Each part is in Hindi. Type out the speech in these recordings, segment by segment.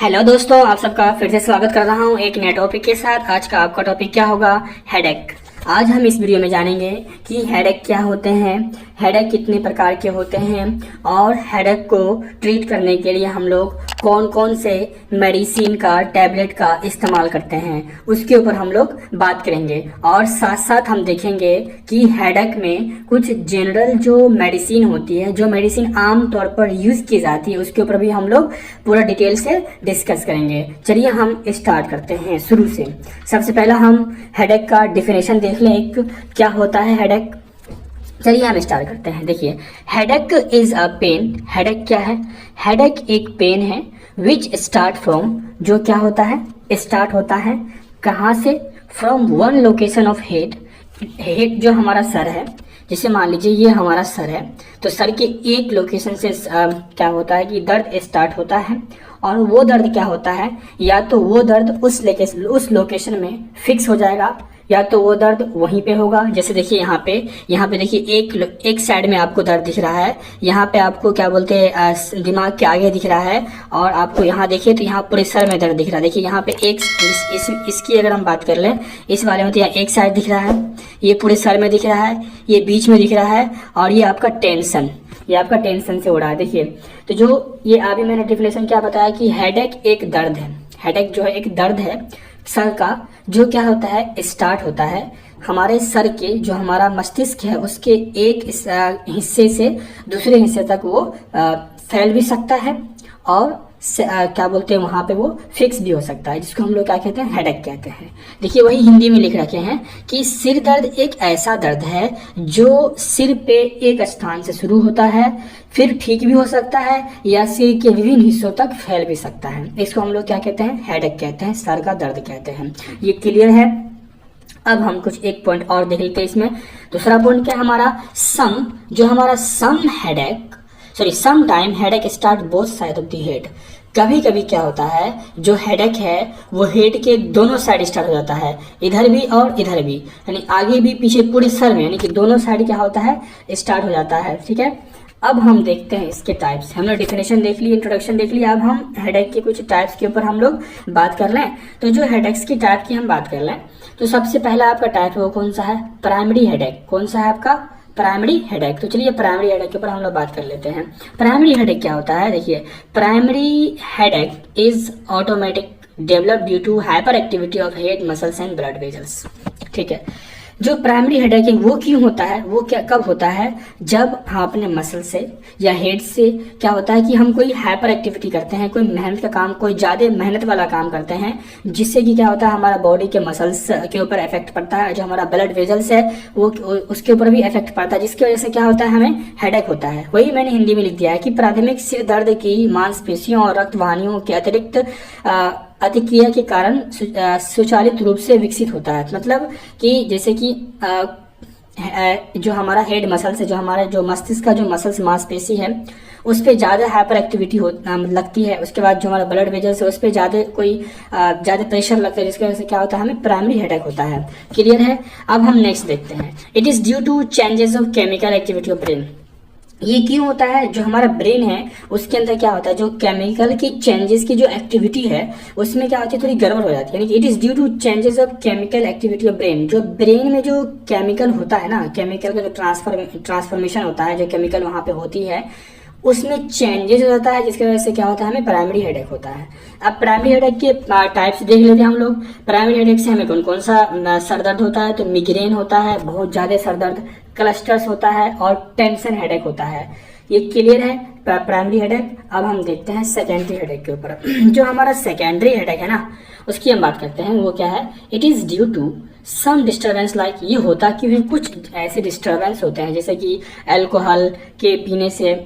हेलो दोस्तों, आप सबका फिर से स्वागत कर रहा हूँ एक नए टॉपिक के साथ। आज का आपका टॉपिक क्या होगा? हेडेक। आज हम इस वीडियो में जानेंगे कि हेडेक क्या होते हैं, हेडेक कितने प्रकार के होते हैं और हेडेक को ट्रीट करने के लिए हम लोग कौन कौन से मेडिसिन का, टैबलेट का इस्तेमाल करते हैं, उसके ऊपर हम लोग बात करेंगे। और साथ साथ हम देखेंगे कि हेडेक में कुछ जनरल जो मेडिसिन होती है, जो मेडिसिन आम तौर पर यूज़ की जाती है, उसके ऊपर भी हम लोग पूरा डिटेल से डिस्कस करेंगे। चलिए हम स्टार्ट करते हैं शुरू से। सबसे पहला हम हेडेक का डिफिनेशन देख लें, एक क्या होता है हेडेक। चलिए हम स्टार्ट करते हैं। देखिए, headache is a pain. Headache क्या है? हेडेक एक पेन है विच स्टार्ट फ्रॉम, जो क्या होता है, स्टार्ट होता है कहाँ से? From one location of head. Head जो हमारा सर है, जैसे मान लीजिए ये हमारा सर है, तो सर के एक लोकेशन से क्या होता है कि दर्द स्टार्ट होता है। और वो दर्द क्या होता है, या तो वो दर्द उस लोकेशन में फिक्स हो जाएगा, या तो वो दर्द वहीं पे होगा। जैसे देखिए यहाँ पे देखिए एक साइड में आपको दर्द दिख रहा है, यहाँ पे आपको क्या बोलते हैं दिमाग के आगे दिख रहा है, और आपको यहाँ देखिए तो यहाँ पूरे सर में दर्द दिख रहा है। देखिए यहाँ पे इसकी अगर हम बात कर लें, इस वाले में तो यहाँ एक साइड दिख रहा है, ये पूरे सर में दिख रहा है, ये बीच में दिख रहा है, और ये आपका टेंशन से हो रहा है। देखिए, तो जो ये अभी मैंने डिफिनेशन क्या बताया कि हेडेक एक दर्द है। हेडेक जो है एक दर्द है सर का, जो क्या होता है, स्टार्ट होता है हमारे सर के, जो हमारा मस्तिष्क है उसके एक हिस्से से दूसरे हिस्से तक वो फैल भी सकता है, और क्या बोलते हैं वहाँ पे वो फिक्स भी हो सकता है, जिसको हम लोग क्या कहते हैं, हेडेक कहते हैं। देखिए वही हिंदी में लिख रखे हैं कि सिर दर्द एक ऐसा दर्द है जो सिर पे एक स्थान से शुरू होता है, फिर ठीक भी हो सकता है, या सिर के विभिन्न हिस्सों तक फैल भी सकता है। इसको हम लोग क्या कहते हैं, हेडेक कहते हैं, सर का दर्द कहते हैं। ये क्लियर है? अब हम कुछ एक पॉइंट और देख लेते हैं इसमें। दूसरा पॉइंट क्या है हमारा, some time headache start both side of the head. कभी कभी क्या होता है, जो हेडेक है वो हेड के दोनों साइड स्टार्ट हो जाता है, इधर भी और इधर भी, यानी आगे भी पीछे पूरे सर में, यानी कि दोनों साइड क्या होता है, स्टार्ट हो जाता है। ठीक है, अब हम देखते हैं इसके टाइप्स। हमने डिफिनेशन देख ली, इंट्रोडक्शन देख लिया, अब हम हेडेक के कुछ टाइप्स के ऊपर हम लोग बात कर लें। तो जो हेडेक्स की टाइप की हम बात कर लें, तो सबसे पहला आपका टाइप वो कौन सा है, प्राइमरी हेडेक। कौन सा है आपका, प्राइमरी हेडेक। तो चलिए प्राइमरी हेडेक के ऊपर हम लोग बात कर लेते हैं। प्राइमरी हेडेक क्या होता है? देखिए, primary headache is automatic develop due to hyper activity of head muscles and blood vessels. ठीक है, जो प्राइमरी हेडेक है वो क्यों होता है, वो क्या कब होता है, जब हम अपने मसल से या हेड से क्या होता है कि हम कोई हाइपर एक्टिविटी करते हैं, कोई मेहनत का काम, कोई ज़्यादा मेहनत वाला काम करते हैं, जिससे कि क्या होता है हमारा बॉडी के मसल्स के ऊपर इफेक्ट पड़ता है, जो हमारा ब्लड वेजल्स है वो उसके ऊपर भी इफेक्ट पड़ता है, जिसकी वजह से क्या होता है, हमें हेडेक होता है। वही मैंने हिंदी में लिख दिया है कि प्राथमिक सिर दर्द की मांसपेशियों और रक्त वाहिनियों के अतिरिक्त अतिक्रिया के कारण स्वचालित रूप से विकसित होता है। मतलब कि जैसे कि जो हमारा हेड मसल्स है, जो हमारे जो मस्तिष्क का जो मसल्स मांसपेशी है, उस पर ज़्यादा हाइपर एक्टिविटी लगती है। उसके बाद जो हमारा ब्लड वेजल्स है उस पर ज़्यादा प्रेशर लगता है, जिसकी वजह से क्या होता है, हमें प्राइमरी हेडेक होता है। क्लियर है? अब हम नेक्स्ट देखते हैं। It is due to changes of chemical activity of brain. ये क्यों होता है, जो हमारा ब्रेन है उसके अंदर क्या होता है, जो केमिकल की चेंजेस की जो एक्टिविटी है उसमें क्या होती है, थोड़ी गड़बड़ हो जाती है। यानी कि it is due to changes of chemical activity of brain. जो ब्रेन में जो केमिकल होता है ना, केमिकल का जो ट्रांसफॉर्मेशन होता है, जो केमिकल वहाँ पे होती है, उसमें चेंजेस हो जाता है, जिसकी वजह से क्या होता है, हमें प्राइमरी हेडेक होता है। अब प्राइमरी हेडेक के टाइप्स देख लेते हैं हम लोग। प्राइमरी हेडेक से हमें कौन कौन सा सर दर्द होता है, तो मिग्रेन होता है, बहुत ज़्यादा सर दर्द, क्लस्टर्स होता है, और टेंशन हेडेक होता है। ये क्लियर है प्राइमरी हेडेक। अब हम देखते हैं सेकेंडरी हेडेक के ऊपर। जो हमारा सेकेंडरी हेडेक है ना, उसकी हम बात करते हैं। वो क्या है, it is due to some disturbance. Like ये होता क्यों है, कुछ ऐसे डिस्टर्बेंस होते हैं, जैसे कि अल्कोहल के पीने से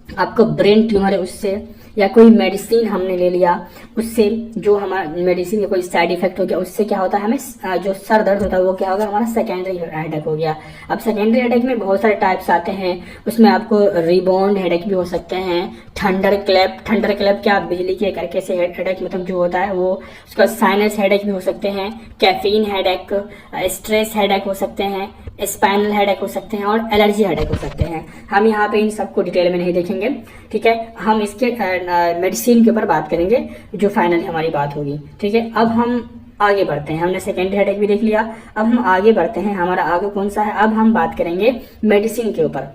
आपको ब्रेन ट्यूमर है उससे, या कोई मेडिसिन हमने ले लिया उससे, जो हमारा मेडिसिन का कोई साइड इफेक्ट हो गया, उससे क्या होता है, हमें जो सर दर्द होता है वो क्या होगा, हमारा सेकेंडरी हेडेक हो गया। अब सेकेंडरी हेडेक में बहुत सारे टाइप्स आते हैं, उसमें आपको रिबाउंड हेडेक भी हो सकते हैं, थंडर क्लैप क्या बिजली के करके से हेडेक मतलब जो होता है वो, उसका साइनस हेडेक भी हो सकते हैं, कैफीन हेडेक, स्ट्रेस हेडेक हो सकते हैं, स्पाइनल हेडेक हो सकते हैं और एलर्जी हेडेक हो सकते हैं। हम यहाँ पे इन सबको डिटेल में नहीं देखेंगे, ठीक है। हम इसके मेडिसिन के ऊपर बात करेंगे जो फाइनली हमारी बात होगी, ठीक है। अब हम आगे बढ़ते हैं, हमने सेकेंडरी हेडेक भी देख लिया, अब हम आगे बढ़ते हैं। हमारा आगे कौन सा है, अब हम बात करेंगे मेडिसिन के ऊपर।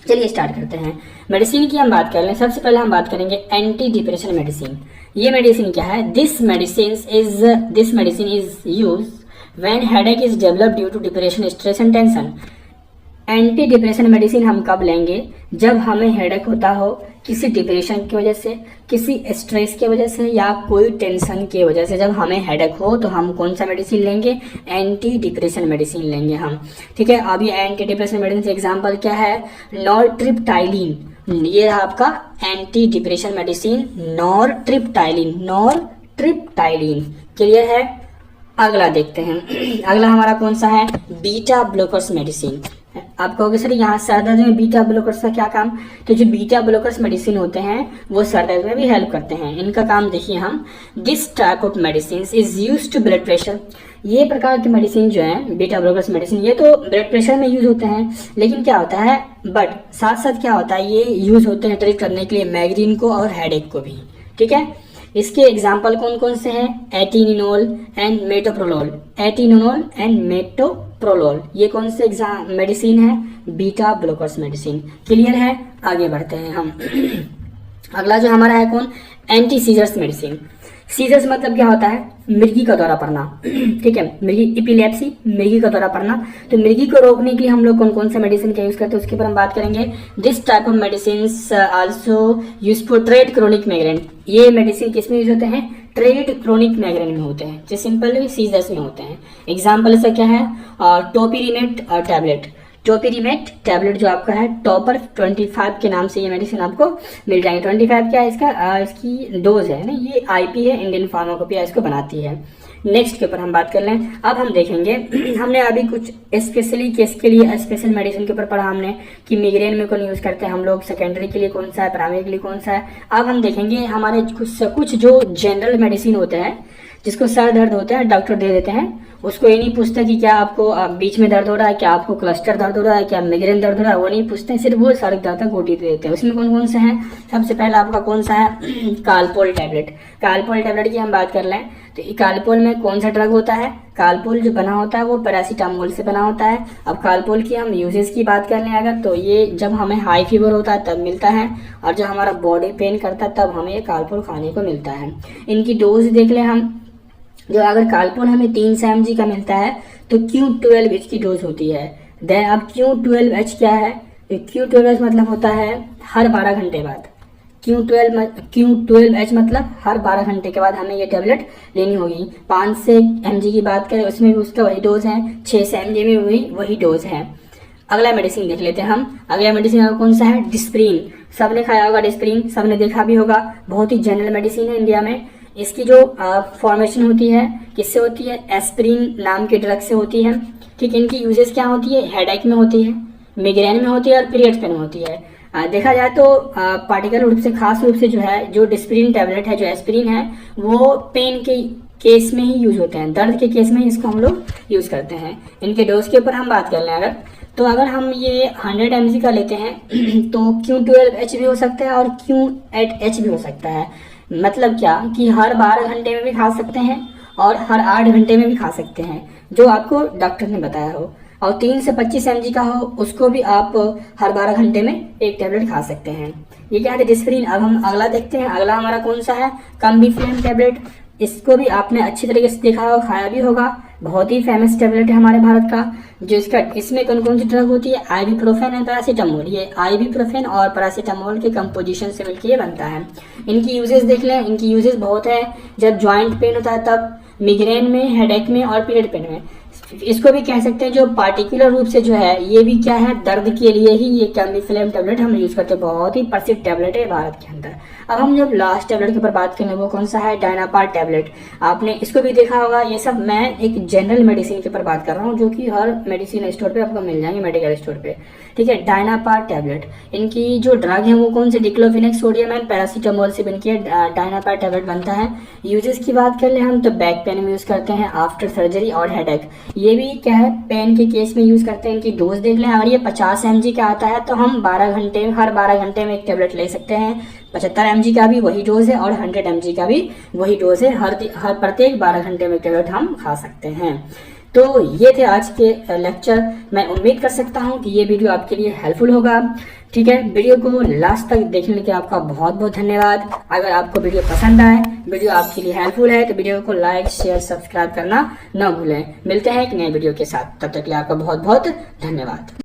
चलिए स्टार्ट करते हैं। मेडिसिन की हम बात कर लें, सबसे पहले हम बात करेंगे एंटी डिप्रेशन मेडिसिन। ये मेडिसिन क्या है, this medicine is use when headache is developed due to depression, stress and tension. Anti depression medicine हम कब लेंगे, जब हमें हेडेक होता हो किसी डिप्रेशन की वजह से, किसी स्ट्रेस की वजह से या कोई टेंशन की वजह से। जब हमें हेडेक हो तो हम कौन सा मेडिसिन लेंगे, एंटी डिप्रेशन मेडिसिन लेंगे हम, ठीक है। अब ये एंटी डिप्रेशन मेडिसिन एग्जांपल क्या है, नॉरट्रिप्टाइलिन, ये आपका एंटी डिप्रेशन मेडिसिन नॉरट्रिप्टाइलिन। क्लियर है। अगला देखते हैं, अगला हमारा कौन सा है, बीटा ब्लॉकर्स मेडिसिन। आप कहोगे सर यहाँ सर दर्द में बीटा ब्लॉकर्स का क्या काम, तो जो बीटा ब्लॉकर्स मेडिसिन होते हैं वो सर दर्द में भी हेल्प करते हैं। इनका काम देखिए हम, this type of medicine is use to blood pressure. ये प्रकार की मेडिसिन जो है बीटा ब्लॉकर्स मेडिसिन, ये तो ब्लड प्रेशर में यूज होते हैं, लेकिन क्या होता है बट साथ साथ क्या होता है, ये यूज होते हैं ट्रीट करने के लिए माइग्रेन को और हेडेक को भी, ठीक है। इसके एग्जाम्पल कौन कौन से हैं, एटीनिनोल एंड मेटोप्रोलोल, ये कौन से मेडिसिन है, बीटा ब्लॉकर्स मेडिसिन। क्लियर है। आगे बढ़ते हैं हम। अगला जो हमारा है कौन, एंटी सीजर्स मेडिसिन। सीजर्स मतलब क्या होता है, मिर्गी का दौरा पड़ना, ठीक है। मिर्गी इपिलेप्सी, मिर्गी का दौरा पड़ना। तो मिर्गी को रोकने के लिए हम लोग कौन कौन सा मेडिसिन का यूज करते हैं उसके ऊपर हम बात करेंगे। This type of medicine also use for trade chronic migraine. ये मेडिसिन किस में यूज होते हैं, ट्रेड क्रोनिक माइग्रेन में होते हैं, जो सिंपल सीजर्स में होते हैं। एग्जाम्पल इसका क्या है, टोपिरिमेट टैबलेट। टोपिरिमेट टैबलेट जो आपका है टॉपर 25 के नाम से ये मेडिसिन आपको मिल जाएगी। 25 क्या है इसका, इसकी डोज है ना, ये आईपी है, इंडियन फार्माकोपिया इसको बनाती है। नेक्स्ट के ऊपर हम बात कर लें। अब हम देखेंगे हमने अभी कुछ स्पेशली केस के लिए स्पेशल मेडिसिन के ऊपर पढ़ा हमने कि मिग्रेन में कौन यूज करते हैं हम लोग, सेकेंडरी के लिए कौन सा है, प्राइमरी के लिए कौन सा है। अब हम देखेंगे हमारे कुछ जो जनरल मेडिसिन होते हैं, जिसको सर दर्द होता है डॉक्टर दे देते हैं, उसको ये नहीं पूछता कि क्या आपको बीच में दर्द हो रहा है, क्या आपको क्लस्टर दर्द हो रहा है, क्या मिग्रेन दर्द हो रहा है, वो नहीं पूछते हैं, सिर्फ वो सर दर्द का गोटी दे देते हैं। उसमें कौन कौन से हैं, सबसे पहला आपका कौन सा है, कालपोल टैबलेट। कालपोल टैबलेट की हम बात कर लें तो कालपोल में कौन सा ड्रग होता है, कालपोल जो बना होता है वो पैरासीटामोल से बना होता है। अब कालपोल की हम यूजेस की बात कर लें अगर, तो ये जब हमें हाई फीवर होता है तब मिलता है, और जब हमारा बॉडी पेन करता है तब हमें ये कालपोल खाने को मिलता है। इनकी डोज देख लें हम, जो अगर कालपोल हमें 300 mg का मिलता है तो Q12H की डोज होती है। देन अब Q12H क्या है, Q12H मतलब होता है हर 12 घंटे बाद। Q12H मतलब हर 12 घंटे के बाद हमें ये टैबलेट लेनी होगी। 500 mg की बात करें उसमें भी उसका वही डोज है, 600 mg में भी वही डोज है। अगला मेडिसिन देख लेते हैं हम। अगला मेडिसिन कौन सा है, डिस्प्रिन। सबने खाया होगा डिस्प्रिन, सबने देखा भी होगा, बहुत ही जनरल मेडिसिन है इंडिया में। इसकी जो फॉर्मेशन होती है किससे होती है, एस्प्रिन नाम के ड्रग से होती है, ठीक। इनकी यूजेस क्या होती है, हेडेक में होती है, मिग्रेन में होती है और पीरियड्स पेन में होती है। देखा जाए तो पार्टिकुलर रूप से खास रूप से जो है जो डिस्प्रिन टैबलेट है, जो एस्प्रिन है, वो पेन के केस में ही यूज होते हैं, दर्द के केस में ही इसको हम लोग यूज करते हैं। इनके डोज के ऊपर हम बात कर लें अगर, तो अगर हम ये 100 mg का लेते हैं तो Q12H भी हो सकता है और Q8H भी हो सकता है। मतलब क्या कि हर 12 घंटे में भी खा सकते हैं और हर 8 घंटे में भी खा सकते हैं, जो आपको डॉक्टर ने बताया हो। और 3 से 25 mg का हो उसको भी आप हर 12 घंटे में एक टैबलेट खा सकते हैं। ये क्या है, डिस्प्रिन। अब हम अगला देखते हैं। अगला हमारा कौन सा है, कम्बिफ्लेम टैबलेट। इसको भी आपने अच्छी तरीके से देखा होगा, खाया भी होगा, बहुत ही फेमस टैबलेट है हमारे भारत का। जो इसमें कौन कौन सी ड्रग होती है, आइबुप्रोफेन एंड पैरासीटामोल। ये आइबुप्रोफेन और पैरासीटामोल के कंपोजिशन से मिलकर ये बनता है। इनकी यूजेस देख लें, इनकी यूजेस बहुत है। जब जॉइंट पेन होता है तब, मिग्रेन में, हेडेक में और पीरियड पेन में। इसको भी कह सकते हैं जो पार्टिकुलर रूप से जो है, ये भी क्या है, दर्द के लिए ही ये कम्बिफ्लेम टैबलेट हम यूज करते हैं। बहुत ही प्रसिद्ध टैबलेट है भारत के अंदर। अब हम जब लास्ट टैबलेट के ऊपर बात करें वो कौन सा है, डायनापार टैबलेट। आपने इसको भी देखा होगा। ये सब मैं एक जनरल मेडिसिन के ऊपर बात कर रहा हूँ, जो कि हर मेडिसिन स्टोर पे आपको मिल जाएंगे, मेडिकल स्टोर पे, ठीक है। डायनापार टैबलेट, इनकी जो ड्रग है वो कौन से, डिक्लोफेनेक सोडियम एंड पैरासीटामोल से बनकी है डायनापार टैबलेट बनता है। यूजेस की बात कर ले हम तो बैक पेन में यूज करते हैं, आफ्टर सर्जरी और हेडेक। ये भी क्या है, पेन के केस में यूज करते हैं। इनकी डोज देख लें, अगर ये 50 mg का आता है तो हम हर 12 घंटे में एक टेबलेट ले सकते हैं। 75 mg का भी वही डोज है और 100 mg का भी वही डोज है। हर प्रत्येक 12 घंटे में टेबलेट हम खा सकते हैं। तो ये थे आज के लेक्चर। मैं उम्मीद कर सकता हूँ कि ये वीडियो आपके लिए हेल्पफुल होगा, ठीक है। वीडियो को लास्ट तक देखने के लिए आपका बहुत बहुत धन्यवाद। अगर आपको वीडियो पसंद आए, वीडियो आपके लिए हेल्पफुल है, तो वीडियो को लाइक शेयर सब्सक्राइब करना न भूलें। मिलते हैं एक नए वीडियो के साथ, तब तक के लिए आपका बहुत बहुत धन्यवाद।